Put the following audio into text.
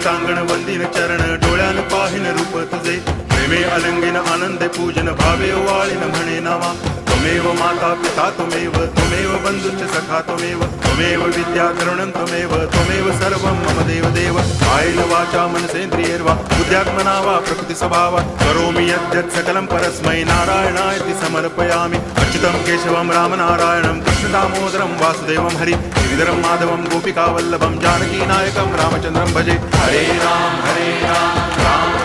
टांगण वंदिन चरण डोळ्यान पाहिन रूप तुझे प्रेमे अलंगिन आनंदे पूजन भावे वाळीन म्हणे नावा त्वमेव माता पिता त्वमेव बंधुश्च सखा त्वमेव विद्या तरुणं त्वमेव सर्वं मम देव कायेन वाचा मनसेन्द्रियैर्वा बुद्ध्यात्मना वा प्रकृति स्वभावात् करोमि यद्यत् सकलं परस्मै नारायणायति समर्पयामि अच्युतं केशवं रामनारायणं कृष्णदामोदरं वासुदेवं हरि गिरिधरं माधवं गोपिकावल्लभं जानकीनायकं रामचन्द्रं भजे हरे राम राम